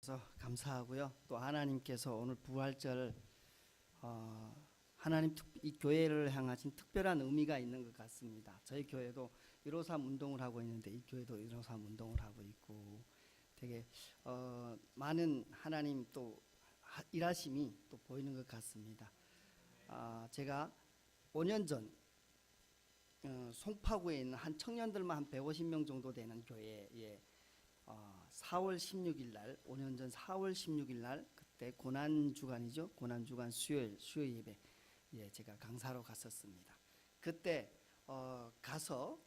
그래서 감사하고요. 또 하나님께서 오늘 부활절 하나님 이 교회를 향하신 특별한 의미가 있는 것 같습니다. 저희 교회도 153 운동을 하고 있는데 이 교회도 153 운동을 하고 있고 되게 많은 하나님 또 일하심이 또 보이는 것 같습니다. 제가 5년 전 송파구에 있는 한 청년들만 한 150명 정도 되는 교회에 4월 16일 날 5년 전 4월 16일 날 그때 고난주간이죠. 고난주간 수요일 예배 제가 강사로 갔었습니다. 그때 가서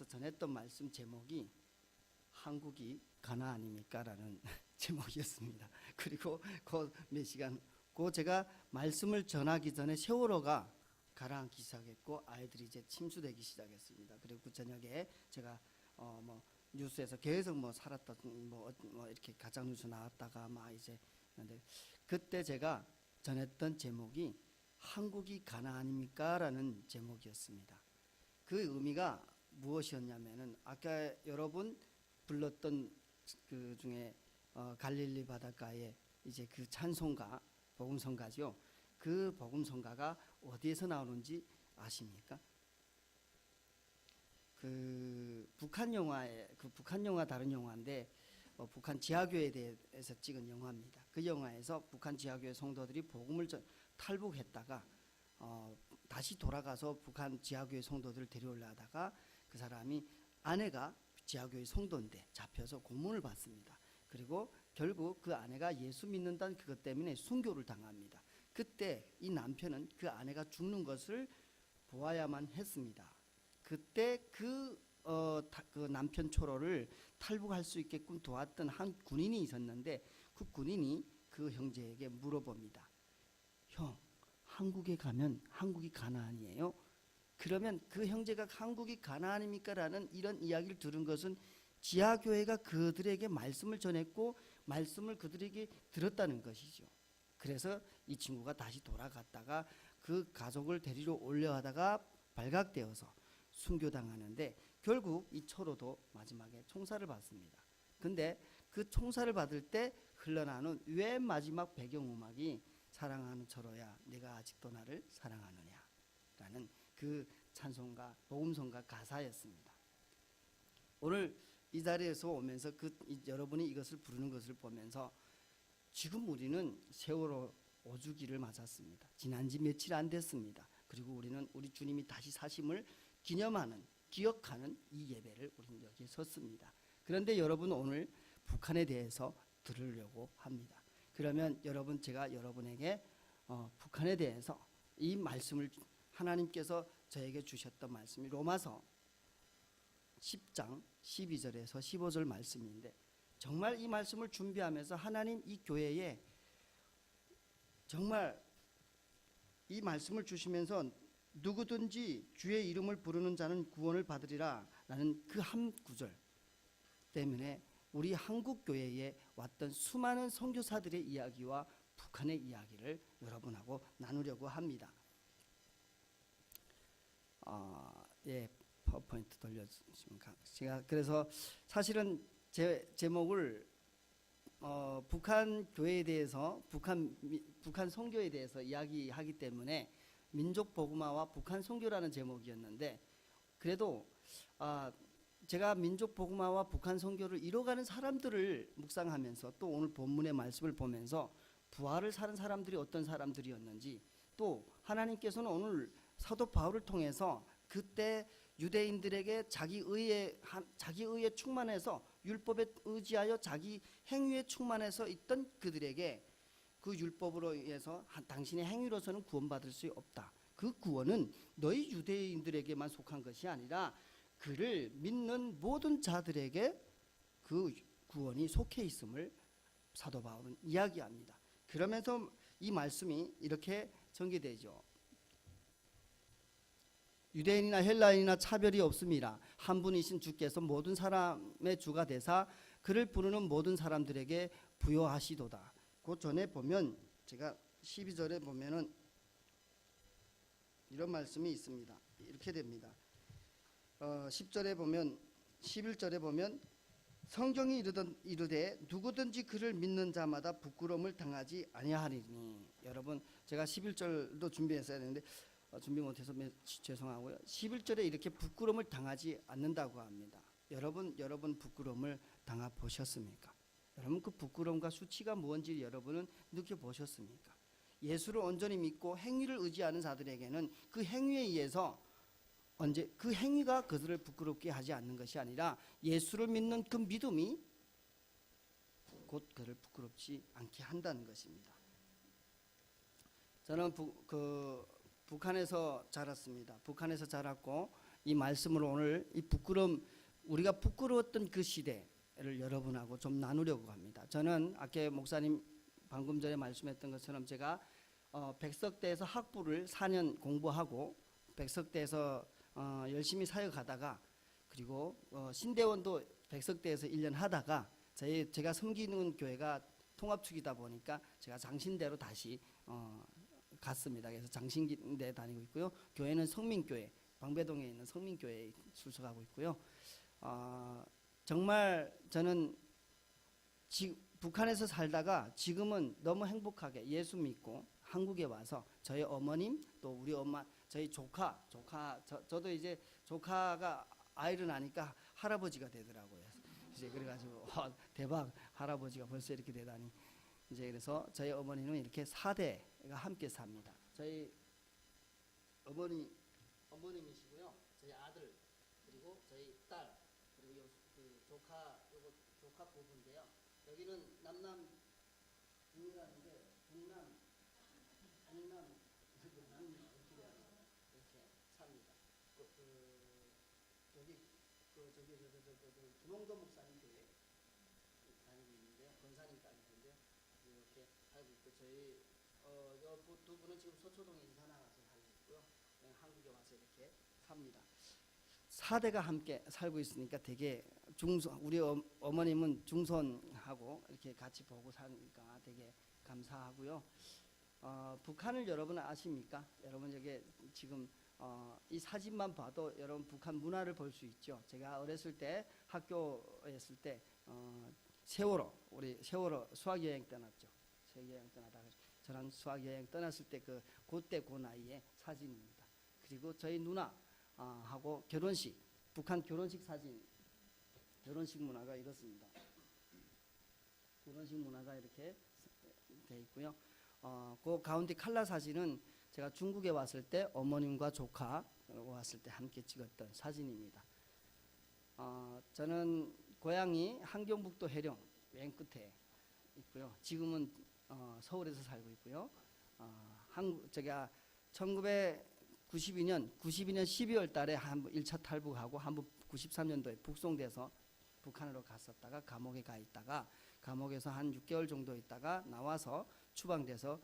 전했던 말씀 제목이 한국이 가나 아닙니까? 라는 제목이었습니다. 그리고 그 몇 시간 제가 말씀을 전하기 전에 세월호가 가라앉기 시작했고 아이들이 이제 침수되기 시작했습니다. 그리고 그 저녁에 제가 뉴스에서 계속 살았다 이렇게 가짜 뉴스 나왔다가 이제 근데 그때 제가 전했던 제목이 한국이 가나 아닙니까? 라는 제목이었습니다. 그 의미가 무엇이었냐면은 아까 여러분 불렀던 그 중에 갈릴리 바닷가에 이제 그 찬송가 복음성가죠. 그 복음성가가 어디에서 나오는지 아십니까? 그 북한 영화 다른 영화인데 북한 지하교회에 대해서 찍은 영화입니다. 그 영화에서 북한 지하교회 성도들이 복음을 탈북했다가 다시 돌아가서 북한 지하교회 성도들을 데려오려다가 그 사람이 아내가 지하교회 성도인데 잡혀서 고문을 받습니다. 그리고 결국 그 아내가 예수 믿는다는 그것 때문에 순교를 당합니다. 그때 이 남편은 그 아내가 죽는 것을 보아야만 했습니다. 그때 그 남편 초로를 탈북할 수 있게끔 도왔던 한 군인이 있었는데 그 군인이 그 형제에게 물어봅니다. 형, 한국에 가면 한국이 가나안이에요? 그러면 그 형제가 한국이 가나안입니까? 라는 이런 이야기를 들은 것은 지하교회가 그들에게 말씀을 전했고 말씀을 그들에게 들었다는 것이죠. 그래서 이 친구가 다시 돌아갔다가 그 가족을 데리러 오려 하다가 발각되어서 순교당하는데 결국 이 초로도 마지막에 총살을 받습니다. 근데 그 총살을 받을 때 흘러나오는 맨 마지막 배경음악이 사랑하는 초로야 내가 아직도 나를 사랑하느냐 라는 그 찬송가 복음성가 가사였습니다. 오늘 이 자리에서 오면서 여러분이 이것을 부르는 것을 보면서 지금 우리는 세월호 5주기를 맞았습니다. 지난 지 며칠 안 됐습니다. 그리고 우리는 우리 주님이 다시 사심을 기억하는 이 예배를 우리는 여기에 섰습니다. 그런데 여러분 오늘 북한에 대해서 들으려고 합니다. 그러면 제가 여러분에게 북한에 대해서 이 말씀을 하나님께서 저에게 주셨던 말씀이 로마서 10장 12절에서 15절 말씀인데 정말 이 말씀을 준비하면서 하나님 이 교회에 정말 이 말씀을 주시면서 누구든지 주의 이름을 부르는 자는 구원을 받으리라 라는 그 한 구절 때문에 우리 한국 교회에 왔던 수많은 선교사들의 이야기와 북한의 이야기를 여러분하고 나누려고 합니다. 파워포인트 돌려주시면 제가 그래서 사실은 제 제목을 북한 교회에 대해서 북한 선교에 대해서 이야기하기 때문에 민족 복음화와 북한 선교라는 제목이었는데 그래도 제가 민족 복음화와 북한 선교를 이뤄가는 사람들을 묵상하면서 또 오늘 본문의 말씀을 보면서 부활을 사는 사람들이 어떤 사람들이었는지 또 하나님께서는 오늘 사도 바울을 통해서 그때 유대인들에게 자기 의에 충만해서 율법에 의지하여 자기 행위에 충만해서 있던 그들에게 그 율법으로 인해서 당신의 행위로서는 구원받을 수 없다. 그 구원은 너희 유대인들에게만 속한 것이 아니라 그를 믿는 모든 자들에게 그 구원이 속해 있음을 사도 바울은 이야기합니다. 그러면서 이 말씀이 이렇게 전개되죠. 유대인이나 헬라인이나 차별이 없습니다. 한 분이신 주께서 모든 사람의 주가 되사 그를 부르는 모든 사람들에게 부여하시도다. 그 전에 보면 제가 12절에 보면은 이런 말씀이 있습니다. 이렇게 됩니다. 10절에 보면 11절에 보면 성경이 이르되 누구든지 그를 믿는 자마다 부끄러움을 당하지 아니하리니. 여러분 제가 11절도 준비했어야 되는데 준비 못해서 죄송하고요. 11절에 이렇게 부끄러움을 당하지 않는다고 합니다. 여러분 부끄러움을 당하 보셨습니까? 여러분 그 부끄러움과 수치가 무엇인지 여러분은 느껴보셨습니까? 예수를 온전히 믿고 행위를 의지하는 자들에게는 그 행위에 의해서 언제 그 행위가 그들을 부끄럽게 하지 않는 것이 아니라 예수를 믿는 그 믿음이 곧 그를 부끄럽지 않게 한다는 것입니다. 저는 북한에서 자랐습니다. 북한에서 자랐고 이 말씀으로 오늘 이 우리가 부끄러웠던 그 시대를 여러분하고 좀 나누려고 합니다. 저는 아까 목사님 방금 전에 말씀했던 것처럼 제가 백석대에서 학부를 4년 공부하고 백석대에서 열심히 사역하다가 그리고 신대원도 백석대에서 1년 하다가 제가 섬기는 교회가 통합축이다 보니까 제가 장신대로 다시 갔습니다. 그래서 장신대 다니고 있고요. 교회는 성민교회, 방배동에 있는 성민교회에 출석하고 있고요. 정말 저는 북한에서 살다가 지금은 너무 행복하게 예수 믿고 한국에 와서 저희 어머님 또 우리 엄마 저희 조카 저도 이제 조카가 아이를 낳으니까 할아버지가 되더라고요. 이제 그래가지고 대박 할아버지가 벌써 이렇게 되다니. 이제 그래서 저희 어머니는 이렇게 4대가 함께 삽니다. 저희 어머님이시고요. 저희 아들 그리고 저희 딸 그리고 그 조카 부부인데요. 여기는 남남 중이라는데 북남 이렇게 삽니다. 김홍도 목사님 교회 다니고 있는데요. 권사님 딸인데요. 이렇게 살고 있고 저희 두 분은 지금 서초동에 이사 나가서 살고 있고요. 한국에 와서 이렇게 삽니다. 4대가 함께 살고 있으니까 되게 우리 어머님은 중손하고 이렇게 같이 보고 사니까 되게 감사하고요. 북한을 여러분 아십니까? 여러분 여기 지금 이 사진만 봐도 여러분 북한 문화를 볼 수 있죠. 제가 어렸을 때 학교에 있을 때 우리 세월호 수학여행 떠났죠. 세계여행 떠나다가 저랑 수학여행 떠났을 때 그때 그 나이에 사진입니다. 그리고 저희 누나 하고 결혼식 북한 결혼식 사진 결혼식 문화가 이렇습니다. 결혼식 문화가 이렇게 돼 있고요. 그 가운데 칼라 사진은 제가 중국에 왔을 때 어머님과 조카 왔을 때 함께 찍었던 사진입니다. 저는 고향이 한경북도 해령 맨 끝에 있고요. 지금은 서울에서 살고 있고요. 제가 1992년 12월 달에 한번 1차 탈북하고 한번 93년도에 북송돼서 북한으로 갔었다가 감옥에 가 있다가 감옥에서 한 6개월 정도 있다가 나와서 추방돼서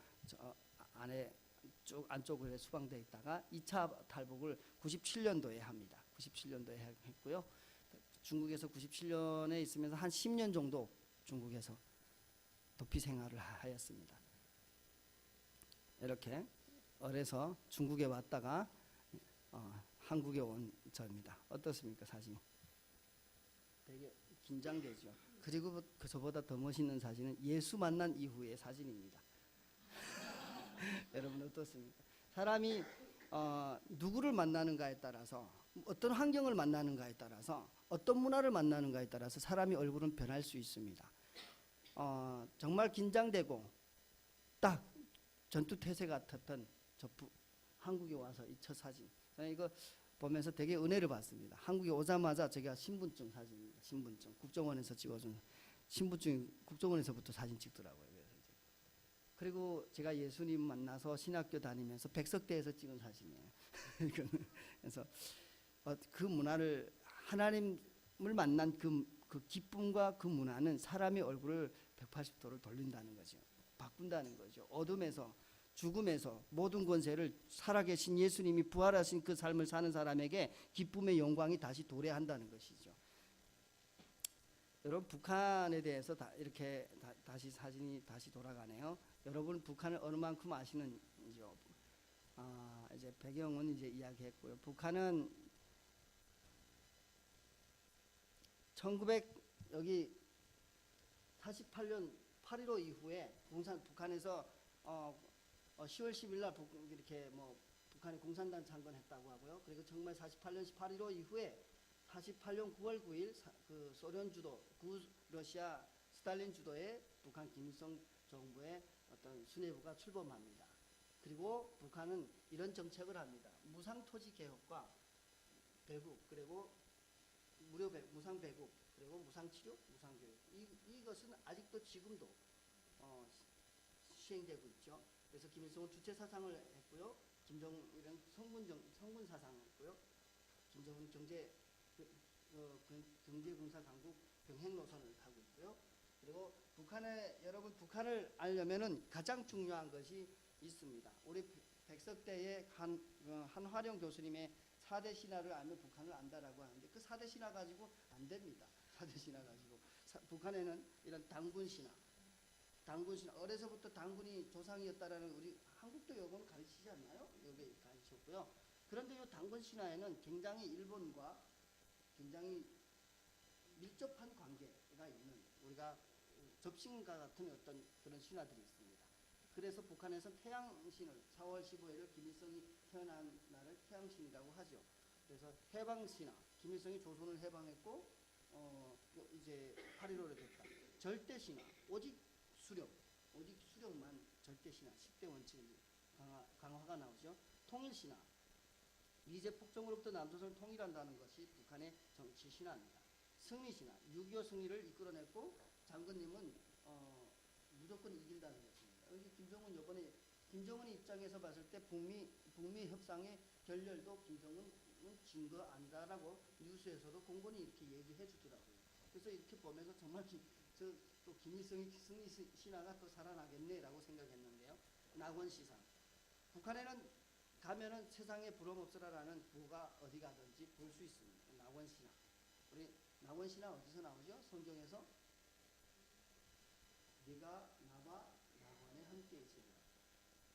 안쪽으로 수방돼 있다가 2차 탈북을 97년도에 합니다. 97년도에 했고요. 중국에서 97년에 있으면서 한 10년 정도 중국에서 도피 생활을 하였습니다. 이렇게 어려서 중국에 왔다가 한국에 온 저입니다. 어떻습니까 사진이? 되게 긴장되죠. 그리고 저보다 더 멋있는 사진은 예수 만난 이후의 사진입니다. 여러분 어떻습니까? 사람이 누구를 만나는가에 따라서 어떤 환경을 만나는가에 따라서 어떤 문화를 만나는가에 따라서 사람이 얼굴은 변할 수 있습니다. 정말 긴장되고 딱 전투태세 같았던 한국에 와서 이 첫 사진. 저는 이거 보면서 되게 은혜를 받습니다. 한국에 오자마자 제가 신분증 사진입니다. 신분증 국정원에서 찍어준 신분증 국정원에서부터 사진 찍더라고요. 그리고 제가 예수님 만나서 신학교 다니면서 백석대에서 찍은 사진이에요. 그래서 그 문화를 하나님을 만난 그 기쁨과 그 문화는 사람의 얼굴을 180도를 돌린다는 거죠. 바꾼다는 거죠. 어둠에서 죽음에서 모든 권세를 살아계신 예수님이 부활하신 그 삶을 사는 사람에게 기쁨의 영광이 다시 도래한다는 것이죠. 여러분 북한에 대해서 이렇게 다시 사진이 다시 돌아가네요. 여러분 북한을 어느 만큼 아시는지요? 이제 배경은 이제 이야기했고요. 북한은 여기 48년 8.15 이후에 북한에서 10월 10일 날 이렇게 뭐 북한이 공산당 창건했다고 하고요. 그리고 정말 48년 8.15 이후에 48년 9월 9일 그 소련 주도, 러시아 스탈린 주도의 북한 김일성 정부의 어떤 수뇌부가 출범합니다. 그리고 북한은 이런 정책을 합니다. 무상 토지 개혁과 배국, 그리고 무상 배국, 그리고 무상 치료, 무상 교육. 이것은 아직도 지금도 시행되고 있죠. 그래서 김일성은 주체 사상을 했고요. 김정일은 성군 사상을 했고요. 김정은 경제 군사 강국 병행 노선을 가고 있고요. 그리고 여러분 북한을 알려면은 가장 중요한 것이 있습니다. 우리 백석대의 한화룡 교수님의 4대 신화를 알면 북한을 안다라고 하는데 그 4대 신화 가지고 안 됩니다. 4대 신화 가지고 북한에는 이런 당군 신화, 어려서부터 당군이 조상이었다라는 우리 한국도 요건 가르치지 않나요? 여기 가르쳤고요. 그런데 이 당군 신화에는 굉장히 일본과 굉장히 밀접한 관계가 있는 우리가 접신과 같은 어떤 그런 신화들이 있습니다. 그래서 북한에서는 태양신을 4월 15일을 김일성이 태어난 날을 태양신이라고 하죠. 그래서 해방신화, 김일성이 조선을 해방했고 이제 8.15를 됐다. 절대신화, 오직 수령만 절대신화, 10대 원칙 강화가 나오죠. 통일신화, 미제 폭정으로부터 남조선을 통일한다는 것이 북한의 정치 신화입니다. 승리신화, 6.25 승리를 이끌어냈고 장군님은 무조건 이긴다는 것입니다. 여기 김정은의 입장에서 봤을 때 북미 협상의 결렬도 김정은은 진 거 아니다라고 뉴스에서도 공건히 이렇게 얘기해 주더라고요. 그래서 이렇게 보면서 정말 또 김일성의 승리 신화가 또 살아나겠네라고 생각했는데요. 낙원시상, 북한에는 가면은 세상에 부러움 없으라라는 구호가 어디 가든지 볼 수 있습니다. 낙원신화. 우리 낙원신화 어디서 나오죠? 성경에서 네가 나와 낙원에 함께 있으리라.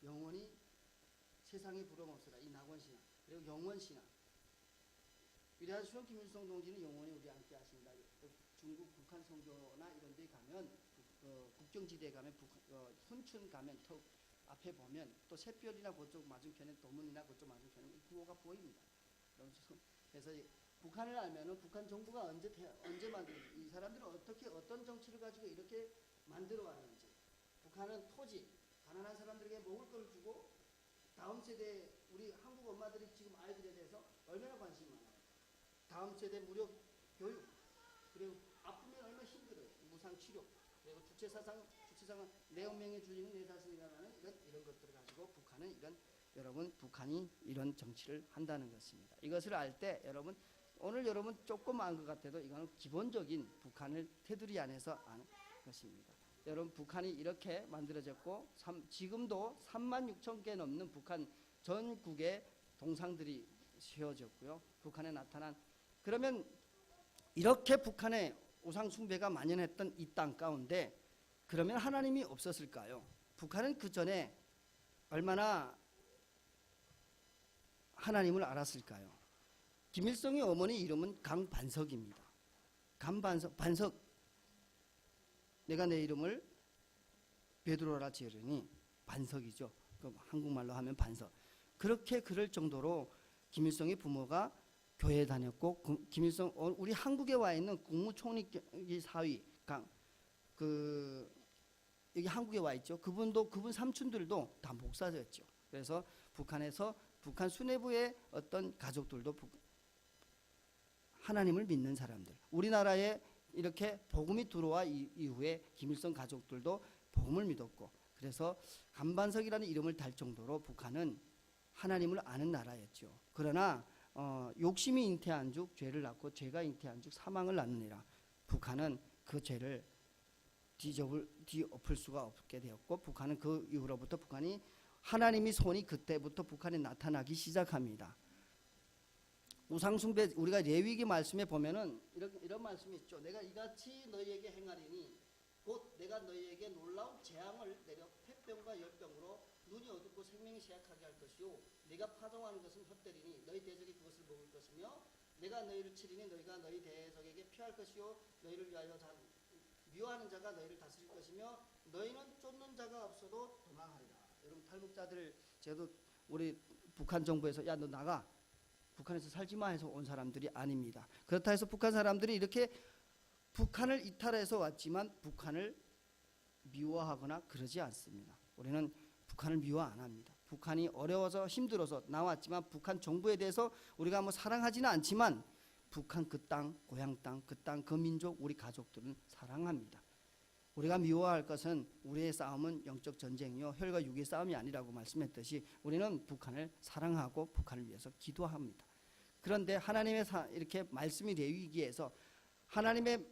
영원히 세상에 부러움 없으라. 이 낙원신화. 그리고 영원신화. 위대한 수령 김일성 동지는 영원히 우리 함께 하신다. 중국 북한 선교나 이런 데 가면 국경지대에 가면 훈춘 가면 앞에 보면 또 샛별이나 그쪽 맞은편에 도문이나 그쪽 맞은편에 이 구호가 보입니다. 그래서 북한을 알면은 북한 정부가 언제 만들었는지, 이 사람들은 어떤 정치를 가지고 이렇게 만들어 왔는지, 북한은 토지, 가난한 사람들에게 먹을 걸 주고 다음 세대 우리 한국 엄마들이 지금 아이들에 대해서 얼마나 관심이 많아요. 다음 세대 무료 교육, 그리고 아프면 얼마나 힘들어요. 무상 치료, 그리고 주체사상 내 운명에 줄이는 내 자신이라는 이런 것들을 가지고 북한은 북한이 이런 정치를 한다는 것입니다. 이것을 알 때 오늘 여러분 조금 안 것 같아도 이거는 기본적인 북한을 테두리 안에서 아는 것입니다. 여러분 북한이 이렇게 만들어졌고 지금도 36,000개 넘는 북한 전국에 동상들이 세워졌고요. 북한에 나타난, 그러면 이렇게 북한의 우상 숭배가 만연했던 이 땅 가운데 그러면 하나님이 없었을까요? 북한은 그 전에 얼마나 하나님을 알았을까요? 김일성의 어머니 이름은 강반석입니다. 반석, 내가 내 이름을 베드로라 지으려니, 반석이죠. 한국말로 하면 반석. 그렇게 그럴 정도로 김일성의 부모가 교회에 다녔고, 김일성 우리 한국에 와 있는 국무총리 사위 여기 한국에 와 있죠. 그분 삼촌들도 다 목사였죠. 그래서 북한 수뇌부의 어떤 가족들도 하나님을 믿는 사람들. 우리나라에 이렇게 복음이 들어와 이후에 김일성 가족들도 복음을 믿었고, 그래서 간반석이라는 이름을 달 정도로 북한은 하나님을 아는 나라였죠. 그러나 욕심이 잉태한 즉 죄를 낳고 죄가 잉태한 즉 사망을 낳느니라. 북한은 그 죄를 뒤엎을 수가 없게 되었고, 북한은 그 이후로부터 하나님의 손이 그때부터 북한에 나타나기 시작합니다. 우상숭배, 우리가 레위기 말씀에 보면은 이런 말씀이 있죠. 내가 이같이 너희에게 행하리니 곧 내가 너희에게 놀라운 재앙을 내려 폐병과 열병으로 눈이 어둡고 생명이 쇠약하게 할 것이요, 네가 파종하는 것은 헛되리니 너희 대적이 그것을 먹을 것이며 내가 너희를 치리니 너희가 너희 대적에게 피할 것이요 너희를 위하여 미워하는 자가 너희를 다스릴 것이며 너희는 쫓는 자가 없어도 도망하리라. 여러분 탈북자들 저도 우리 북한 정부에서 야 너 나가 북한에서 살지 마 해서 온 사람들이 아닙니다. 그렇다 해서 북한 사람들이 이렇게 북한을 이탈해서 왔지만 북한을 미워하거나 그러지 않습니다. 우리는 북한을 미워 안 합니다. 북한이 어려워서 힘들어서 나왔지만 북한 정부에 대해서 우리가 뭐 사랑하지는 않지만 북한 그 땅, 고향 땅, 그 땅, 그 민족, 우리 가족들은 사랑합니다. 우리가 미워할 것은 우리의 싸움은 영적 전쟁이요 혈과 육의 싸움이 아니라고 말씀했듯이 우리는 북한을 사랑하고 북한을 위해서 기도합니다. 그런데 하나님의 이렇게 말씀이 레위기에서 하나님의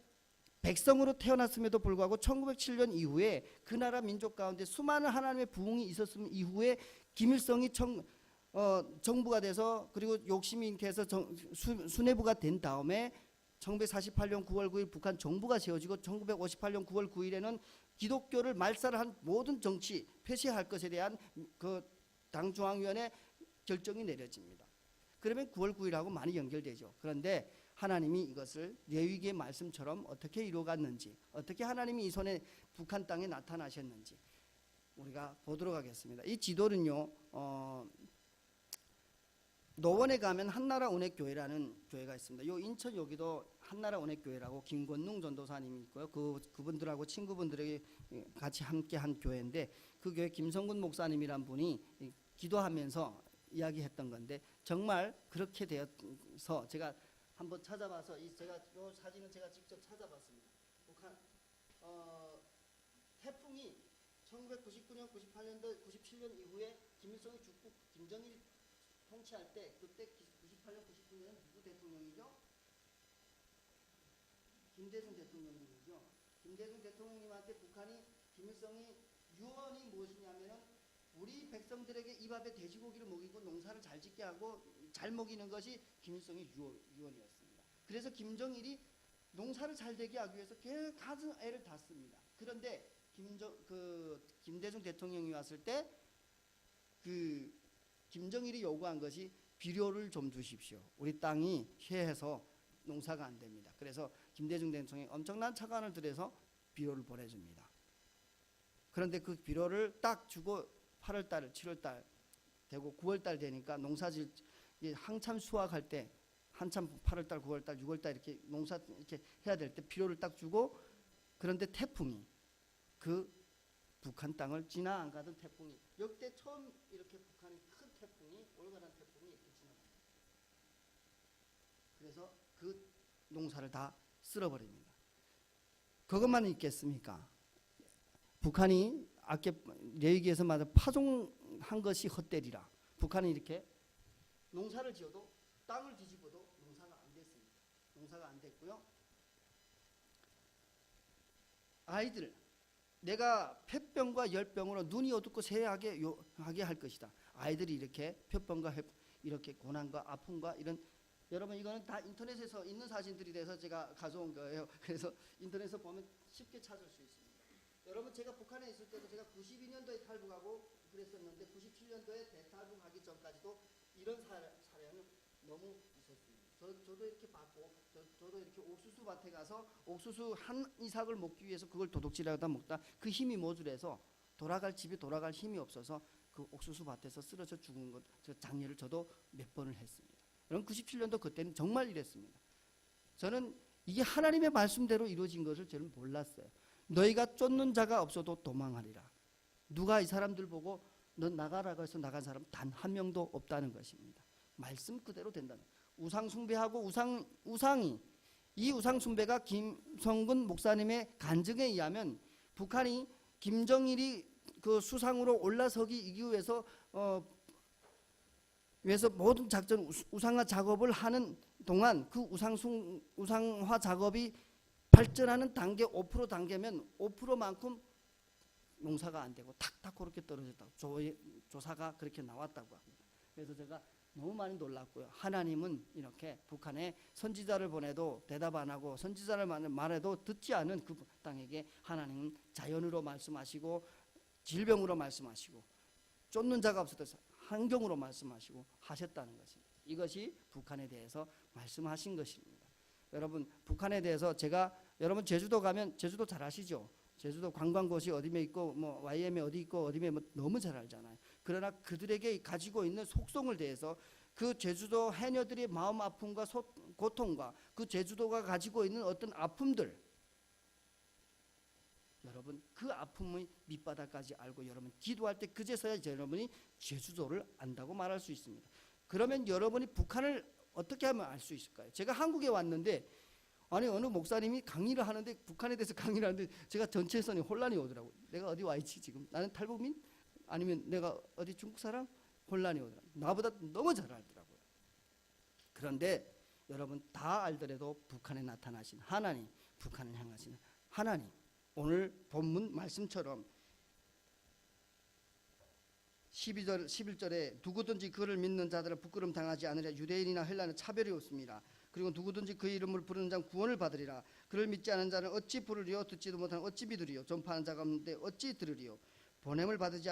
백성으로 태어났음에도 불구하고 1907년 이후에 그 나라 민족 가운데 수많은 하나님의 부흥이 있었음 이후에 김일성이 정부가 돼서 그리고 욕심이 돼서 수뇌부가 된 다음에 1948년 9월 9일 북한 정부가 세워지고 1958년 9월 9일에는 기독교를 말살을 한 모든 정치 폐쇄할 것에 대한 그 당중앙위원회 결정이 내려집니다. 그러면 9월 9일하고 많이 연결되죠. 그런데 하나님이 이것을 레위기의 말씀처럼 어떻게 이루어갔는지, 어떻게 하나님이 이 손에 북한 땅에 나타나셨는지 우리가 보도록 하겠습니다. 이 지도는요, 노원에 가면 한나라 은혜교회라는 교회가 있습니다. 요 인천 여기도 한나라 은혜교회라고 김권능 전도사님이 있고요. 그분들하고 친구분들에게 같이 함께한 교회인데 그 교회 김성근 목사님이란 분이 기도하면서 이야기했던 건데 정말 그렇게 되어서 제가 한번 찾아봐서 제가 이 사진은 제가 직접 찾아봤습니다. 북한 태풍이 1999년, 98년도, 97년 이후에 김일성이 죽고 김정일이 통치할 때 그때 98년, 99년 누구 대통령이죠? 김대중 대통령님이죠. 김대중 대통령님한테 북한이 김일성이 유언이 무엇이냐면은 우리 백성들에게 이 밥에 돼지고기를 먹이고 농사를 잘 짓게 하고 잘 먹이는 것이 김일성의 유언이었습니다. 그래서 김정일이 농사를 잘 되게 하기 위해서 가진 애를 다 씁니다. 그런데 김대중 대통령이 왔을 때 김정일이 요구한 것이 비료를 좀 주십시오. 우리 땅이 쇠해서 농사가 안 됩니다. 그래서 김대중 대통령이 엄청난 차관을 들여서 비료를 보내줍니다. 그런데 그 비료를 딱 주고 8월달, 7월달 되고 9월달 되니까 농사질 한참 수확할 때 한참 8월달, 9월달, 6월달 이렇게 농사 이렇게 해야 될 때 비료를 딱 주고 그런데 태풍이 그 북한 땅을 지나 안 가던 태풍이 역대 처음 이렇게 북한이 큰 태풍이 올가란 태풍이 이렇게 지나갑니다. 그래서 그 농사를 다 쓸어버립니다. 그것만 있겠습니까? 북한이 아까 레위기에서 말한 파종한 것이 헛되리라. 북한이 이렇게 농사를 지어도 땅을 뒤집어도 농사가 안 됐습니다. 농사가 안 됐고요. 아이들 내가 폐병과 열병으로 눈이 어둡고 새하게 할 것이다. 아이들이 이렇게 폐병과 이렇게 고난과 아픔과 이런 여러분 이거는 다 인터넷에서 있는 사진들이 돼서 제가 가져온 거예요. 그래서 인터넷에서 보면 쉽게 찾을 수 있습니다. 여러분 제가 북한에 있을 때도 제가 92년도에 탈북하고 그랬었는데 97년도에 대탈북하기 전까지도 이런 사례는 너무 있었습니다. 저도 이렇게 봤고 저도 이렇게 옥수수 밭에 가서 옥수수 한 이삭을 먹기 위해서 그걸 도둑질하다 먹다 그 힘이 모자라서 집에 돌아갈 힘이 없어서 그 옥수수 밭에서 쓰러져 죽은 것 저 장례를 저도 몇 번을 했습니다. 여러분 97년도 그때는 정말 이랬습니다. 저는 이게 하나님의 말씀대로 이루어진 것을 저는 몰랐어요. 너희가 쫓는 자가 없어도 도망하리라. 누가 이 사람들 보고 너 나가라고 해서 나간 사람 단 한 명도 없다는 것입니다. 말씀 그대로 된다는 거예요. 우상 숭배하고 우상이 이 우상 숭배가 김성근 목사님의 간증에 의하면 북한이 김정일이 그 수상으로 올라서기 이기위해서 모든 작전 우상화 작업을 하는 동안 그 우상화 작업이 발전하는 단계 5% 단계면 5%만큼 농사가 안 되고 탁탁 그렇게 떨어졌다고 조사가 그렇게 나왔다고 합니다. 그래서 제가 너무 많이 놀랐고요. 하나님은 이렇게 북한에 선지자를 보내도 대답 안 하고 선지자를 말해도 듣지 않은 그 땅에게 하나님은 자연으로 말씀하시고 질병으로 말씀하시고 쫓는 자가 없어도 환경으로 말씀하시고 하셨다는 것입니다. 이것이 북한에 대해서 말씀하신 것입니다. 여러분 북한에 대해서 여러분 제주도 가면 제주도 잘 아시죠? 제주도 관광곳이 어디에 있고 뭐 YM에 어디 있고 어디에 뭐 너무 잘 알잖아요. 그러나 그들에게 가지고 있는 속성을 대해서 그 제주도 해녀들의 마음 아픔과 고통과 그 제주도가 가지고 있는 어떤 아픔들, 여러분 그 아픔의 밑바닥까지 알고 여러분 기도할 때 그제서야 여러분이 제주도를 안다고 말할 수 있습니다. 그러면 여러분이 북한을 어떻게 하면 알 수 있을까요? 제가 한국에 왔는데 아니 어느 목사님이 강의를 하는데 북한에 대해서 강의를 하는데 제가 전체선이 혼란이 오더라고요. 내가 어디 와 있지 지금? 나는 탈북민? 아니면 내가 어디 중국 사람? 혼란이 오더라고요. 나보다 너무 잘 알더라고요. 그런데 여러분 다 알더라도 북한에 나타나신 하나님, 북한을 향하신 하나님, 오늘 본문 말씀처럼 11절에 누구든지 그를 믿는 자들을 부끄럼 당하지 않으려 유대인이나 헬라는 차별이 없습니다. 그리고 누구든지 그 이름을 부르는 자는 구원을 받으리라. 그를 믿지 않은 자는 어찌 부르리요? 듣지도 못하는 어찌 믿으리요? 전파하는 자가 없는데 어찌 들으리요? 보냄을 받지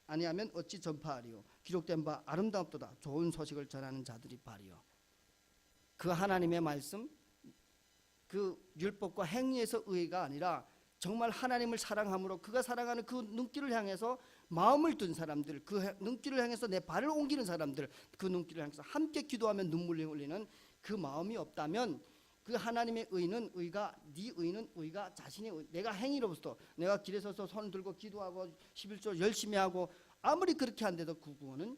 아니하면 어찌 전파하리요? 기록된 바 아름답도다. 좋은 소식을 전하는 자들이 바리요. 그 하나님의 말씀, 그 율법과 행위에서 의가 아니라 정말 하나님을 사랑함으로 그가 사랑하는 그 눈길을 향해서 마음을 둔 사람들, 그 눈길을 향해서 내 발을 옮기는 사람들, 그 눈길을 향해서 함께 기도하며 눈물을 흘리는 그 마음이 없다면 그 하나님의 의는 의가, 네 의는 의가 자신의 의, 내가 행위로부터 내가 길에 서서 손 들고 기도하고 11조 열심히 하고 아무리 그렇게 한데도 그 구원이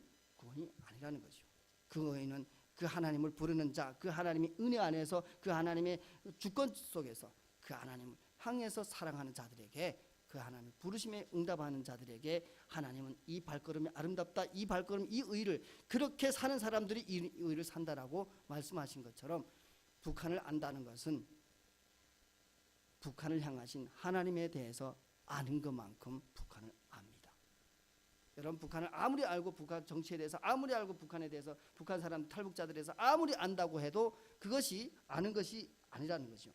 아니라는 거죠. 그 의는 그 하나님을 부르는 자, 그 하나님의 은혜 안에서 그 하나님의 주권 속에서 그 하나님을 향해서 사랑하는 자들에게, 그 하나님 부르심에 응답하는 자들에게 하나님은 이 발걸음이 아름답다, 이 발걸음, 이 의를, 그렇게 사는 사람들이 이 의를 산다라고 말씀하신 것처럼 북한을 안다는 것은 북한을 향하신 하나님에 대해서 아는 것만큼 북한을 압니다. 여러분 북한을 아무리 알고 북한 정치에 대해서 아무리 알고 북한에 대해서 북한 사람 탈북자들에 대해서 아무리 안다고 해도 그것이 아는 것이 아니라는 거죠.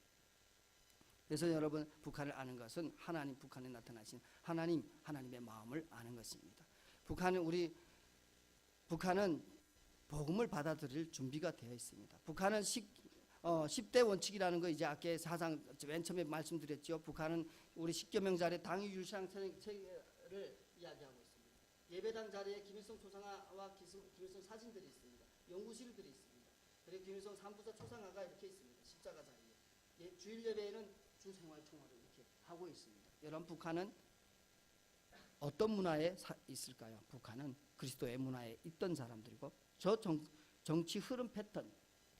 그래서 여러분 북한을 아는 것은 하나님, 북한에 나타나신 하나님의 마음을 아는 것입니다. 북한은 복음을 받아들일 준비가 되어 있습니다. 북한은 10대 원칙이라는 거 이제 아까 사상 맨 처음에 말씀드렸죠. 북한은 우리 10개명 자리에 당위 유상 체계를 이야기하고 있습니다. 예배당 자리에 김일성 초상화와 김일성 사진들이 있습니다. 연구실들이 있습니다. 그리고 김일성 산부사 초상화가 이렇게 있습니다. 십자가 자리에. 주일 예배에는 주생활 총화를 이렇게 하고 있습니다. 여러분 북한은 어떤 문화에 있을까요? 북한은 그리스도의 문화에 있던 사람들이고 저 정치 흐름 패턴,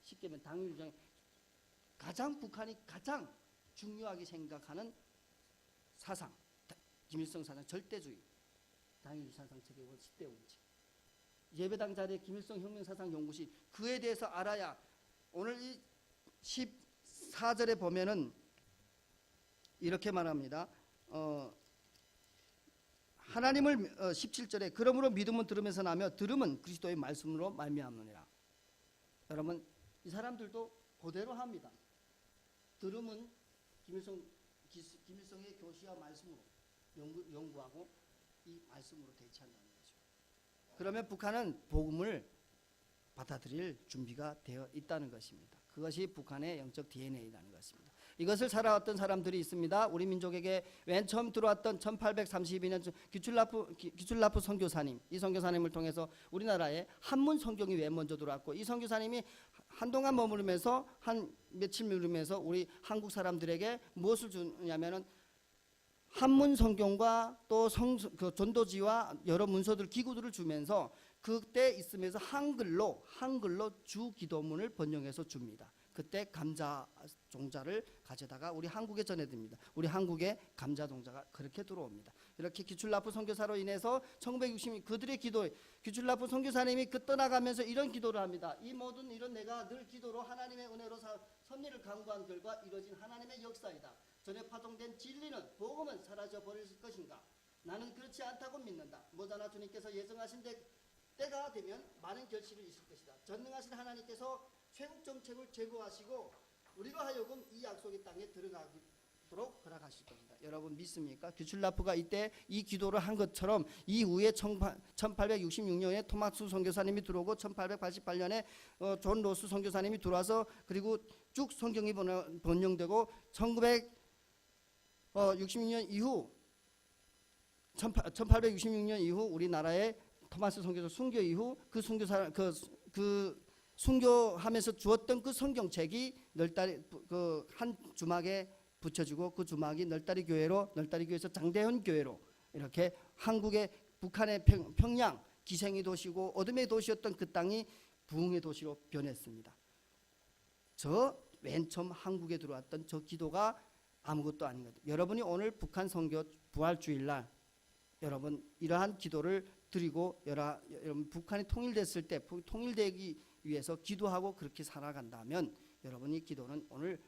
쉽게 말하면 당위주장, 북한이 가장 중요하게 생각하는 사상, 김일성 사상, 절대주의, 당위주의 사상 체계 10대 원칙. 예배당 자리에 김일성 혁명사상 연구실, 그에 대해서 알아야. 오늘 이 14절에 보면은 이렇게 말합니다. 하나님을 17절에 그러므로 믿음은 들으면서 나며 들음은 그리스도의 말씀으로 말미암느니라. 여러분 이 사람들도 그대로 합니다. 들음은 김일성의 교시와 말씀으로 연구하고 이 말씀으로 대체한다는 거죠. 그러면 북한은 복음을 받아들일 준비가 되어 있다는 것입니다. 그것이 북한의 영적 DNA라는 것입니다. 이것을 살아왔던 사람들이 있습니다. 우리 민족에게 맨 처음 들어왔던 1832년 기출라프 선교사님, 이 선교사님을 통해서 우리나라에 한문 성경이 왜 먼저 들어왔고, 이 선교사님이 한동안 머무르면서 한 며칠 머무르면서 우리 한국 사람들에게 무엇을 주냐면은 한문 성경과 또 그 전도지와 여러 문서들, 기구들을 주면서 그때 있으면서 한글로 주 기도문을 번역해서 줍니다. 그때 감자 종자를 가져다가 우리 한국에 전해듭니다. 우리 한국에 감자 종자가 그렇게 들어옵니다. 이렇게 기출라프 선교사로 인해서 1960년 그들의 기도, 기출라프 선교사님이 그 떠나가면서 이런 기도를 합니다. 이 모든 이런 내가 늘 기도로 하나님의 은혜로 섭리를 강구한 결과 이루어진 하나님의 역사이다. 전에 파송된 진리는, 복음은 사라져 버릴 것인가? 나는 그렇지 않다고 믿는다. 모자나 주님께서 예정하신 때가 되면 많은 결실이 있을 것이다. 전능하신 하나님께서 최국 정책을 제거하시고 우리로 하여금 이 약속의 땅에 들어가기 허락하실 겁니다. 여러분 믿습니까? 규출라프가 이때 이 기도를 한 것처럼 이후에 1866년에 토마스 선교사님이 들어오고 1888년에 존 로스 선교사님이 들어와서 그리고 쭉 성경이 번영되고 1966년 이후 1866년 이후 우리나라의 토마스 선교사 순교 이후 그 선교사 그 순교하면서 주었던 그 성경책이 널다리 그 한 주막에 붙여지고 그 주막이 널다리 교회에서 장대현 교회로 이렇게 한국의 북한의 평양 기생의 도시고 어둠의 도시였던 그 땅이 부흥의 도시로 변했습니다. 저 맨 처음 한국에 들어왔던 저 기도가 아무것도 아닌 거죠. 여러분이 오늘 북한 선교 부활주일날 여러분 이러한 기도를 드리고 여러분 북한이 통일됐을 때 통일되기 위해서 기도하고 그렇게 살아간다면 여러분이 기도는 오늘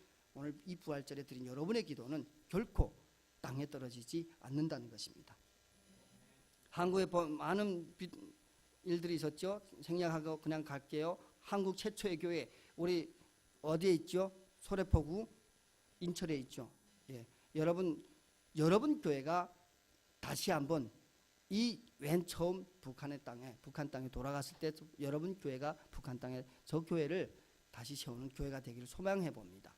이 부활절에 드린 여러분의 기도는 결코 땅에 떨어지지 않는다는 것입니다. 한국에 많은 일들이 있었죠. 생략하고 그냥 갈게요. 한국 최초의 교회 우리 어디에 있죠? 소래포구 인천에 있죠. 예. 여러분 교회가 다시 한번 이 맨 처음 북한 땅에 돌아갔을 때 여러분 교회가 북한 땅에 저 교회를 다시 세우는 교회가 되기를 소망해 봅니다.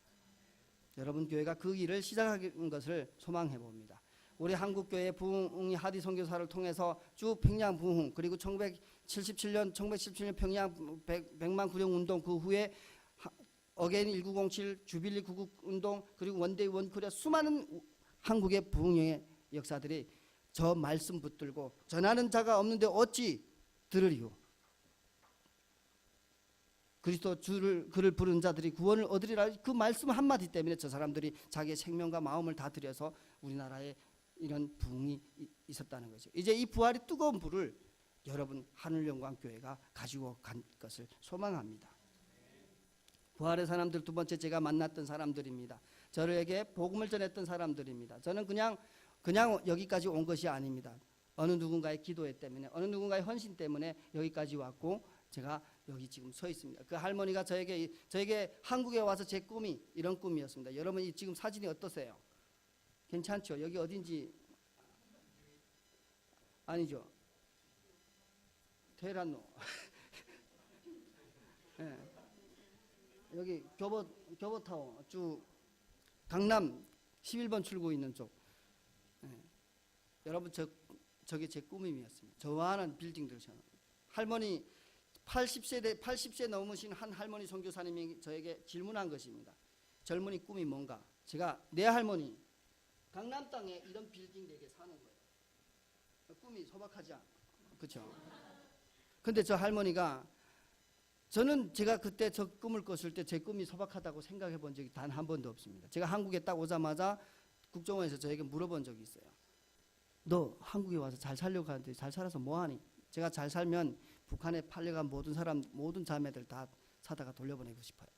여러분 교회가 그 일을 시작하는 것을 소망해 봅니다. 우리 한국 교회 부흥이 하디 선교사를 통해서 쭉 평양 부흥 그리고 1977년 평양 100만 구령 운동 그 후에 어게인 1907 주빌리 구국 운동 그리고 원데이 원코리아 수많은 한국의 부흥의 역사들이 저 말씀 붙들고 전하는 자가 없는데 어찌 들으리요. 그리스도 그를 부른 자들이 구원을 얻으리라 그 말씀 한마디 때문에 저 사람들이 자기의 생명과 마음을 다 들여서 우리나라에 이런 부흥이 있었다는 거죠. 이제 이 부활의 뜨거운 불을 여러분 하늘영광교회가 가지고 간 것을 소망합니다. 부활의 사람들 두 번째 제가 만났던 사람들입니다. 저에게 복음을 전했던 사람들입니다. 저는 그냥 여기까지 온 것이 아닙니다. 어느 누군가의 기도회 때문에 어느 누군가의 헌신 때문에 여기까지 왔고 제가 여기 지금 서 있습니다. 그 할머니가 저에게 한국에 와서 제 꿈이 이런 꿈이었습니다. 여러분 이 지금 사진이 어떠세요? 괜찮죠? 여기 어딘지 아니죠? 테헤란로. 네. 여기 교보타워 쭉 강남 11번 출구 있는 쪽. 네. 여러분 저게 제 꿈이었습니다. 저만한 빌딩들 할머니 80세 넘으신 한 할머니 선교사님이 저에게 질문한 것입니다. 젊은이 꿈이 뭔가? 제가 내 할머니 강남 땅에 이런 빌딩 4개 사는 거예요. 꿈이 소박하지 않아. 그렇죠? 근데 저 할머니가 저는 제가 그때 저 꿈을 꿨을 때 제 꿈이 소박하다고 생각해 본 적이 단 한 번도 없습니다. 제가 한국에 딱 오자마자 국정원에서 저에게 물어본 적이 있어요. 너 한국에 와서 잘 살려고 하는데 잘 살아서 뭐하니? 제가 잘 살면 북한에 팔려간 모든 자매들 다 사다가 돌려보내고 싶어요.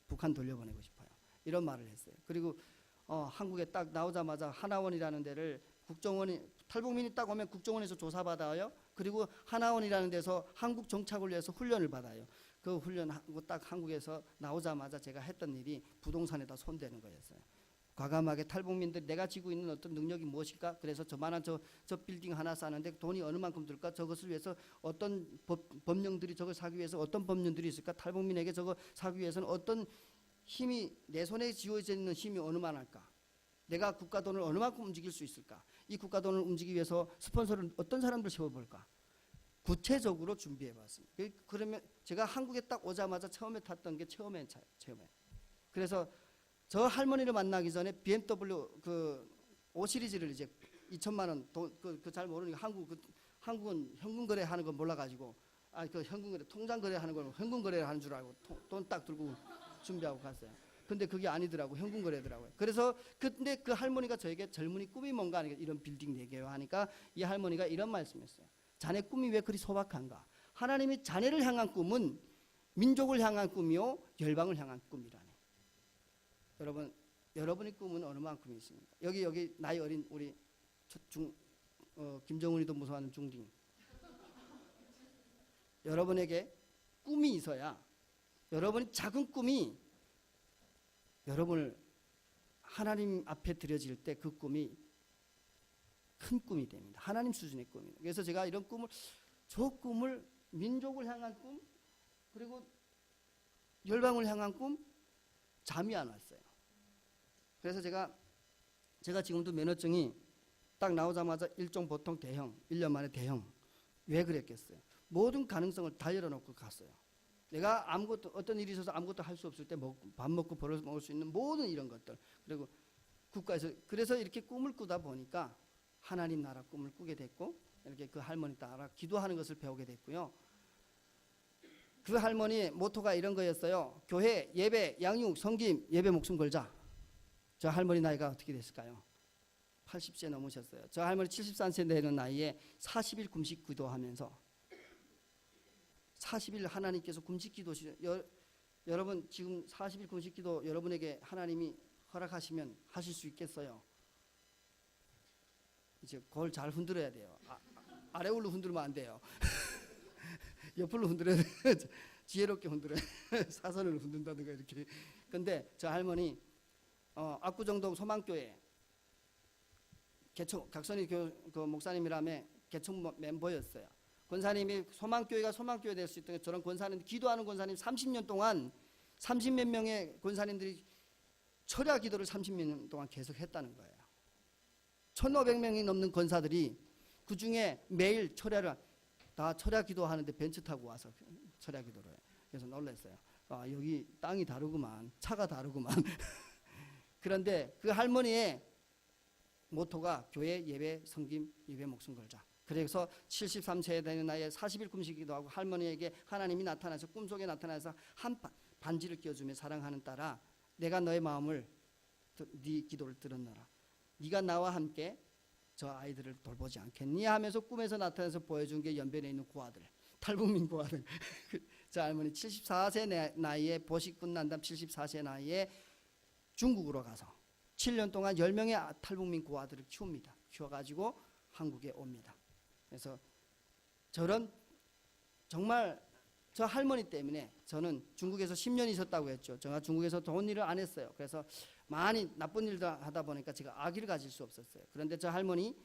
북한 돌려보내고 싶어요. 이런 말을 했어요. 그리고 한국에 딱 나오자마자 하나원이라는 데를 국정원이 탈북민이 딱 오면 국정원에서 조사받아요. 그리고 하나원이라는 데서 한국 정착을 위해서 훈련을 받아요. 그 훈련하고 딱 한국에서 나오자마자 제가 했던 일이 부동산에다 손대는 거였어요. 과감하게 탈북민들이 내가 지고 있는 어떤 능력이 무엇일까? 그래서 저만한 저 빌딩 하나 사는데 돈이 어느 만큼 들까? 저것을 위해서 어떤 법령들이 저걸 사기 위해서 어떤 법령들이 있을까? 탈북민에게 저거 사기 위해서는 어떤 힘이 내 손에 쥐어져 있는 힘이 어느만할까? 내가 국가 돈을 어느 만큼 움직일 수 있을까? 이 국가 돈을 움직이기 위해서 스폰서를 어떤 사람들 세워볼까? 구체적으로 준비해봤습니다. 그러면 제가 한국에 딱 오자마자 처음에 탔던 게 처음에. 그래서 저 할머니를 만나기 전에 BMW 그 5시리즈를 이제 2천만 원 그 잘 모르니까 한국은 현금 거래하는 거 몰라가지고 그 현금 거래 통장 거래하는 걸 현금 거래를 하는 줄 알고 돈 딱 들고 준비하고 갔어요. 근데 그게 아니더라고. 현금 거래더라고요. 그래서 근데 그 할머니가 저에게 젊은이 꿈이 뭔가 하니까 이런 빌딩 4개요 하니까 이 할머니가 이런 말씀했어요. 자네 꿈이 왜 그리 소박한가? 하나님이 자네를 향한 꿈은 민족을 향한 꿈이요 열방을 향한 꿈이라네. 여러분, 여러분의 꿈은 어느 만큼 있습니까? 여기 나이 어린 우리 김정은이도 무서워하는 중딩. 여러분에게 꿈이 있어야 여러분이 작은 꿈이 여러분을 하나님 앞에 드려질 때 그 꿈이 큰 꿈이 됩니다. 하나님 수준의 꿈입니다. 그래서 제가 이런 꿈을, 저 꿈을 민족을 향한 꿈, 그리고 열방을 향한 꿈, 잠이 안 왔어요. 그래서 제가 지금도 면허증이 딱 나오자마자 일종 보통 대형, 1년 만에 대형. 왜 그랬겠어요? 모든 가능성을 다 열어놓고 갔어요. 내가 아무것도, 어떤 일이 있어서 아무것도 할 수 없을 때 밥 먹고 벌어 먹을 수 있는 모든 이런 것들, 그리고 국가에서, 그래서 이렇게 꿈을 꾸다 보니까 하나님 나라 꿈을 꾸게 됐고, 이렇게 그 할머니 따라 기도하는 것을 배우게 됐고요. 그 할머니의 모토가 이런 거였어요. 교회, 예배, 양육, 섬김, 예배 목숨 걸자. 저 할머니 나이가 어떻게 됐을까요? 80세 넘으셨어요. 저 할머니 73세 되는 나이에 40일 금식 기도하면서 40일 하나님께서 금식 기도, 여러분 지금 40일 금식 기도 여러분에게 하나님이 허락하시면 하실 수 있겠어요? 이제 그걸 잘 흔들어야 돼요. 아래울로 흔들면 안 돼요. 옆으로 흔들어야 돼요. 지혜롭게 흔들어야 돼요. 사선으로 흔든다든가 이렇게. 근데 저 할머니 압구정동 소망교회 개총, 각선희 그 목사님이라며 개총 멤버였어요. 권사님이 소망교회가 소망교회 될 수 있도록 저런 권사님, 기도하는 권사님 30년 동안 30몇 명의 권사님들이 철야 기도를 30몇 년 동안 계속 했다는 거예요. 1,500명이 넘는 권사들이 그 중에 매일 철야를 다 철야 기도하는데 벤츠 타고 와서 철야 기도를 해요. 그래서 놀랐어요. 아, 여기 땅이 다르구만, 차가 다르구만. 그런데 그 할머니의 모토가 교회, 예배, 섬김, 예배 목숨 걸자. 그래서 73세 되는 나이에 40일 금식기도 하고 할머니에게 하나님이 나타나서 꿈속에 나타나서 한 반지를 끼워주며 사랑하는 딸아, 내가 너의 마음을, 네 기도를 들었노라. 네가 나와 함께 저 아이들을 돌보지 않겠니? 하면서 꿈에서 나타나서 보여준 게 연변에 있는 고아들, 탈북민 고아들. 저 할머니 74세 나이에 보식 끝난 다음 74세 나이에 중국으로 가서 7년 동안 10명의 탈북민 고아들을 키웁니다. 키워가지고 한국에 옵니다. 그래서 저런 정말 저 할머니 때문에 저는 중국에서 10년 있었다고 했죠. 제가 중국에서 좋은 일을 안 했어요. 그래서 많이 나쁜 일도 하다 보니까 제가 아기를 가질 수 없었어요. 그런데 저 할머니,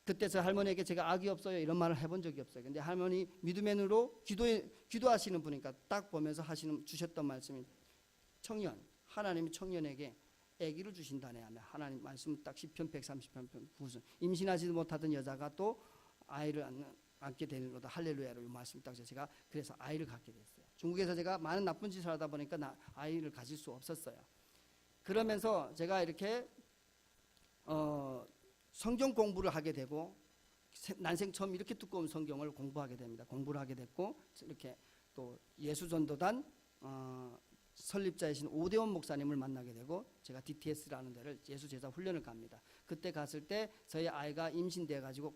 그때 저 할머니에게 제가 아기 없어요 이런 말을 해본 적이 없어요. 근데 할머니 믿음의 눈으로 기도하시는 분이니까 딱 보면서 주셨던 말씀이, 청년, 하나님이 청년에게 아기를 주신다네 하며 하나님 말씀 딱 시편 130편 9절, 임신하지도 못하던 여자가 또 아이를 안게 되는로다 할렐루야로 이 말씀 딱 제가 그래서 아이를 갖게 됐어요. 중국에서 제가 많은 나쁜 짓을 하다 보니까 아이를 가질 수 없었어요. 그러면서 제가 이렇게 성경 공부를 하게 되고 난생 처음 이렇게 두꺼운 성경을 공부하게 됩니다. 공부를 하게 됐고 이렇게 또 예수전도단 설립자이신 오대원 목사님을 만나게 되고 제가 DTS라는 데를 예수제자 훈련을 갑니다. 그때 갔을 때 저희 아이가 임신돼 가지고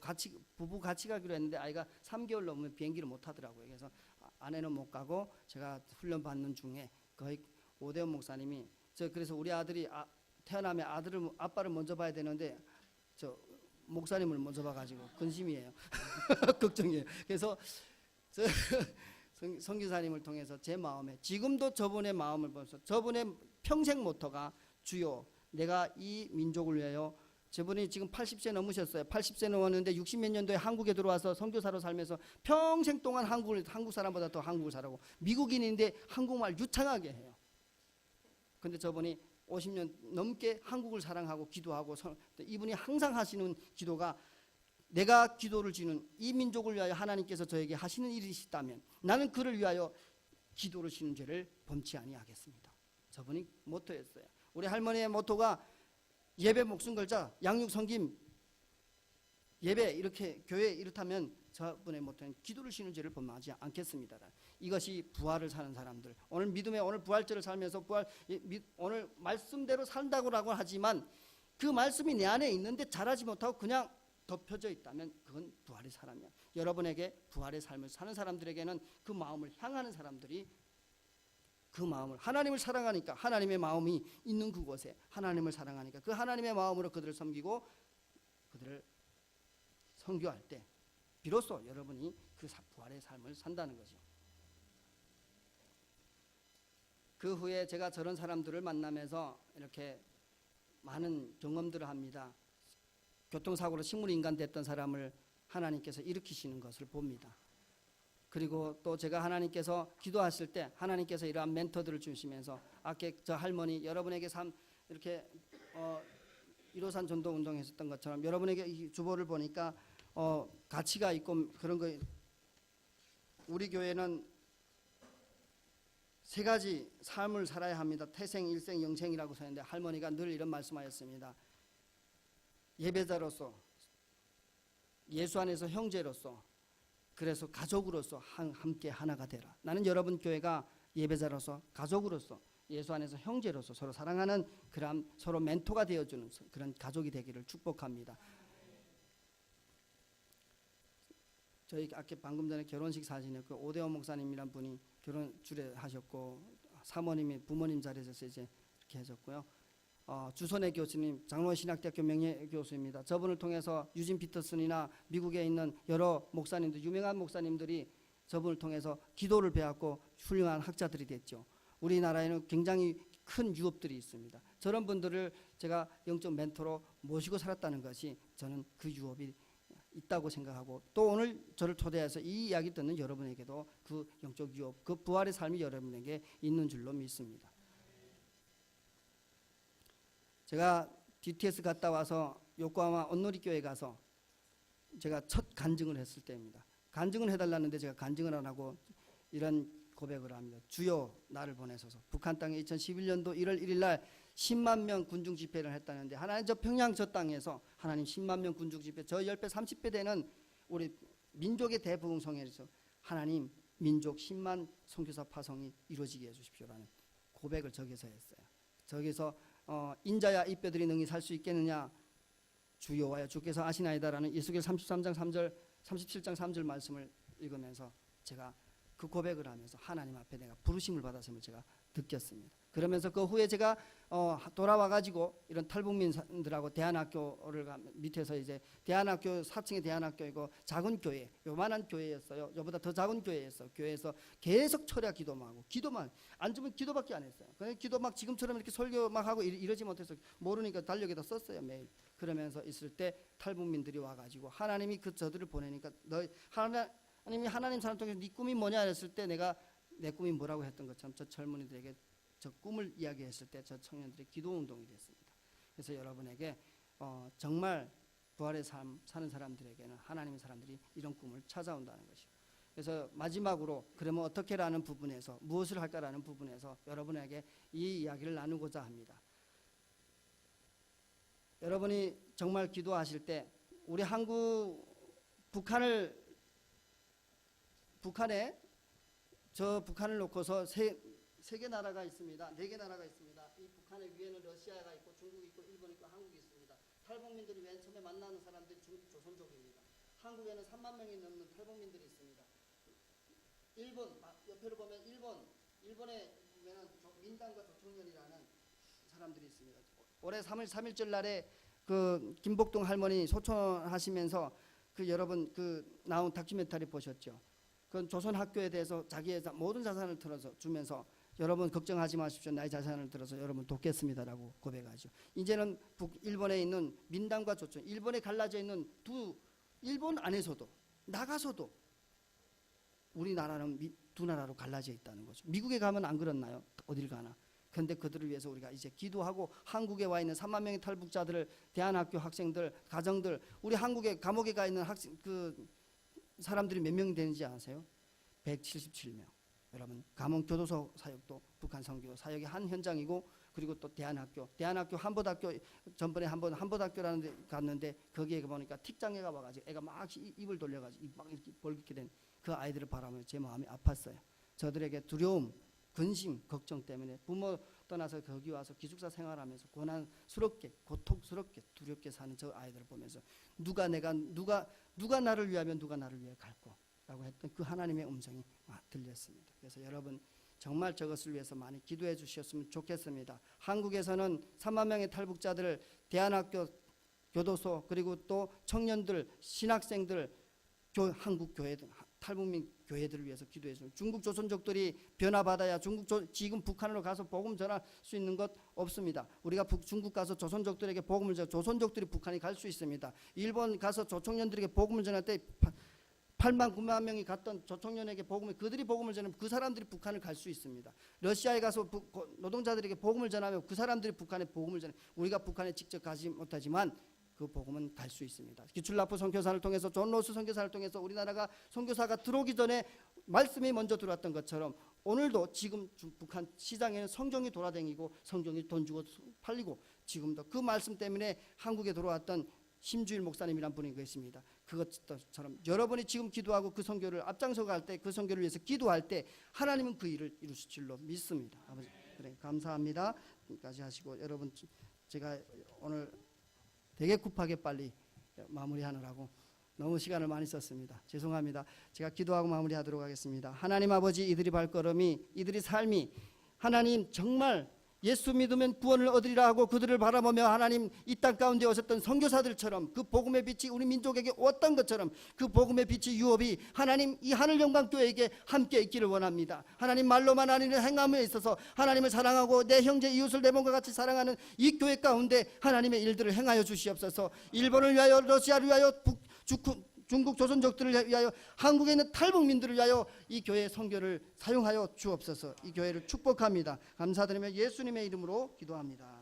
부부 같이 가기로 했는데 아이가 3개월 넘으면 비행기를 못 타더라고요. 그래서 아내는 못 가고 제가 훈련 받는 중에 거의 오대원 목사님이 그래서 우리 아들이 태어나면 아빠를 먼저 봐야 되는데 저 목사님을 먼저 봐가지고 근심이에요. 걱정이에요. 그래서 선교사님을 통해서 제 마음에 지금도 저분의 마음을 보면서 저분의 평생 모토가 주요 내가 이 민족을 위하여, 저분이 지금 80세 넘으셨어요. 80세 넘었는데 60몇 년도에 한국에 들어와서 선교사로 살면서 평생 동안 한국 사람보다 더 한국을 살아고 미국인인데 한국말 유창하게 해요. 근데 저분이 50년 넘게 한국을 사랑하고 기도하고 이분이 항상 하시는 기도가, 내가 기도를 지는 이 민족을 위하여 하나님께서 저에게 하시는 일이 있다면 나는 그를 위하여 기도를 지는 죄를 범치 아니하겠습니다. 저분이 모토였어요. 우리 할머니의 모토가 예배 목숨 걸자, 양육 섬김, 예배 이렇게 교회 이렇다면 저분의 모토는 기도를 지는 죄를 범하지 않겠습니다. 이것이 부활을 사는 사람들, 오늘 믿음의 오늘 부활절을 살면서 오늘 말씀대로 산다고라고 하지만 그 말씀이 내 안에 있는데 잘하지 못하고 그냥 덮여져 있다면 그건 부활의 사람이야. 여러분에게 부활의 삶을 사는 사람들에게는 그 마음을 향하는 사람들이 그 마음을, 하나님을 사랑하니까 하나님의 마음이 있는 그곳에 하나님을 사랑하니까 그 하나님의 마음으로 그들을 섬기고 그들을 선교할 때 비로소 여러분이 그 부활의 삶을 산다는 거죠. 그 후에 제가 저런 사람들을 만나면서 이렇게 많은 경험들을 합니다. 교통사고로 식물인간 됐던 사람을 하나님께서 일으키시는 것을 봅니다. 그리고 또 제가 하나님께서 기도하실 때 하나님께서 이러한 멘토들을 주시면서 아까 저 할머니 여러분에게 이렇게 1호산 전도 운동했었던 것처럼 여러분에게 이 주보를 보니까 가치가 있고 그런 거. 우리 교회는 3가지 삶을 살아야 합니다. 태생, 일생, 영생이라고 했는데 할머니가 늘 이런 말씀하셨습니다. 예배자로서, 예수 안에서 형제로서, 그래서 가족으로서 함께 하나가 되라. 나는 여러분 교회가 예배자로서, 가족으로서, 예수 안에서 형제로서 서로 사랑하는 그런 서로 멘토가 되어주는 그런 가족이 되기를 축복합니다. 저희 아까 방금 전에 결혼식 사진에 그 오대원 목사님이란 분이 결혼 주례하셨고 사모님이 부모님 자리에서 이제 이렇게 해줬고요. 주선혜 교수님 장로원 신학대학교 명예 교수입니다. 저분을 통해서 유진 피터슨이나 미국에 있는 여러 목사님들 유명한 목사님들이 저분을 통해서 기도를 배웠고 훌륭한 학자들이 됐죠. 우리나라에는 굉장히 큰 유업들이 있습니다. 저런 분들을 제가 영적 멘토로 모시고 살았다는 것이 저는 그 유업이 있다고 생각하고 또 오늘 저를 초대해서 이 이야기 듣는 여러분에게도 그 영적 유업, 그 부활의 삶이 여러분에게 있는 줄로 믿습니다. 제가 DTS 갔다 와서 요코하마 온누리 교회 가서 제가 첫 간증을 했을 때입니다. 간증을 해달라는데 제가 간증을 안 하고 이런 고백을 합니다. 주여 나를 보내소서. 북한 땅에 2011년도 1월 1일 날 10만 명 군중 집회를 했다는데 하나님 저 평양 저 땅에서 하나님 10만 명 군중 집회 저 10배 30배 되는 우리 민족의 대부흥성회에서 하나님 민족 10만 선교사 파송이 이루어지게 해주십시오라는 고백을 저기서 했어요. 저기서 인자야 이 뼈들이 능히 살 수 있겠느냐 주여와여 주께서 아시나이다라는 예수겔 33장 3절 37장 3절 말씀을 읽으면서 제가 그 고백을 하면서 하나님 앞에 내가 부르심을 받았음을 제가 느꼈습니다. 그러면서 그 후에 제가 돌아와가지고 이런 탈북민들하고 대안학교를 밑에서 이제 대안학교 4층의 대안학교이고 작은 교회, 요만한 교회였어요. 요보다 더 작은 교회였어요. 교회에서 계속 철야 기도만 하고 기도만 앉으면 기도밖에 안 했어요. 그냥 기도 막 지금처럼 이렇게 설교 막 하고 이러지 못해서 모르니까 달력에다 썼어요 매일. 그러면서 있을 때 탈북민들이 와가지고 하나님이 그 저들을 보내니까 하나님 사람 통해서 네 꿈이 뭐냐 했을 때 내가 내 꿈이 뭐라고 했던 것처럼 저 젊은이들에게 저 꿈을 이야기했을 때 저 청년들의 기도운동이 됐습니다. 그래서 여러분에게 정말 부활의 삶 사는 사람들에게는 하나님의 사람들이 이런 꿈을 찾아온다는 것이요. 그래서 마지막으로 그러면 어떻게라는 부분에서 무엇을 할까라는 부분에서 여러분에게 이 이야기를 나누고자 합니다. 여러분이 정말 기도하실 때 우리 북한에 저 북한을 놓고서 세 개 나라가 있습니다. 4개 나라가 있습니다. 이 북한의 위에는 러시아가 있고 중국이 있고 일본이 있고 한국이 있습니다. 탈북민들이 맨 처음에 만나는 사람들이 조선족입니다. 한국에는 3만 명이 넘는 탈북민들이 있습니다. 일본 옆으로 보면 일본에 보면은 민당과 조총련이라는 사람들이 있습니다. 올해 3.1절 날에 그 김복동 할머니 소천하시면서 그 여러분 그 나온 다큐멘터리 보셨죠? 그 조선 학교에 대해서 자기의 모든 자산을 들어서 주면서 여러분 걱정하지 마십시오. 나의 자산을 들어서 여러분 돕겠습니다라고 고백하죠. 이제는 일본에 있는 민당과 조총, 일본에 갈라져 있는 일본 안에서도 나가서도 우리나라는 두 나라로 갈라져 있다는 거죠. 미국에 가면 안 그렇나요? 어딜 가나. 그런데 그들을 위해서 우리가 이제 기도하고 한국에 와 있는 3만 명의 탈북자들을 대안학교 학생들, 가정들, 우리 한국에 감옥에 가 있는 그 사람들이 몇 명이 되는지 아세요? 177명. 여러분 감옥 교도소 사역도 북한 선교 사역의 한 현장이고 그리고 또 대안학교 한보학교 전번에 한보학교라는 데 갔는데 거기에 보니까 틱장애가 와가지고 애가 막 입을 돌려가지고 막 이렇게 벌겋게 된 그 아이들을 바라보며 제 마음이 아팠어요. 저들에게 두려움, 근심, 걱정 때문에 부모 떠나서 거기 와서 기숙사 생활하면서 고난스럽게 고통스럽게 두렵게 사는 저 아이들을 보면서 누가 나를 위하면 누가 나를 위해 갈고 라고 했던 그 하나님의 음성이 들렸습니다. 그래서 여러분 정말 저것을 위해서 많이 기도해 주셨으면 좋겠습니다. 한국에서는 3만 명의 탈북자들을 대안학교, 교도소 그리고 또 청년들, 신학생들, 한국 교회들 탈북민 교회들을 위해서 기도했습니다. 중국 조선족들이 변화받아야 지금 북한으로 가서 복음 전할 수 있는 것 없습니다. 우리가 중국 가서 조선족들에게 복음을 전해 조선족들이 북한에 갈 수 있습니다. 일본 가서 조청년들에게 복음을 전할 때 8만 9만 명이 갔던 조청년에게 그들이 복음을 전하면 그 사람들이 북한을 갈 수 있습니다. 러시아에 가서 노동자들에게 복음을 전하면 그 사람들이 북한에 복음을 전해 우리가 북한에 직접 가지 못하지만 그 복음은 갈 수 있습니다. 기출라프 선교사를 통해서 존 로스 선교사를 통해서 우리나라가 선교사가 들어오기 전에 말씀이 먼저 들어왔던 것처럼 오늘도 지금 북한 시장에는 성경이 돌아다니고 성경이 돈 주고 팔리고 지금도 그 말씀 때문에 한국에 들어왔던 심주일 목사님이란 분이 계십니다. 그것처럼 여러분이 지금 기도하고 그 선교를 앞장서 갈 때 그 선교를 위해서 기도할 때 하나님은 그 일을 이루실 줄로 믿습니다. 아버지 그래 감사합니다. 여기까지 하시고 여러분 제가 오늘 되게 급하게 빨리 마무리하느라고 너무 시간을 많이 썼습니다. 죄송합니다. 제가 기도하고 마무리하도록 하겠습니다. 하나님 아버지 이들이 발걸음이 이들이 삶이 하나님 정말 예수 믿으면 구원을 얻으리라 하고 그들을 바라보며 하나님 이 땅 가운데 오셨던 선교사들처럼 그 복음의 빛이 우리 민족에게 왔던 것처럼 그 복음의 빛이 유업이 하나님 이 하늘영광교회에게 함께 있기를 원합니다. 하나님 말로만 아니라 행함에 있어서 하나님을 사랑하고 내 형제 이웃을 내 몸과 같이 사랑하는 이 교회 가운데 하나님의 일들을 행하여 주시옵소서. 일본을 위하여 러시아를 위하여 중국 조선족들을 위하여 한국에 있는 탈북민들을 위하여 이 교회의 선교를 사용하여 주옵소서. 이 교회를 축복합니다. 감사드리며 예수님의 이름으로 기도합니다.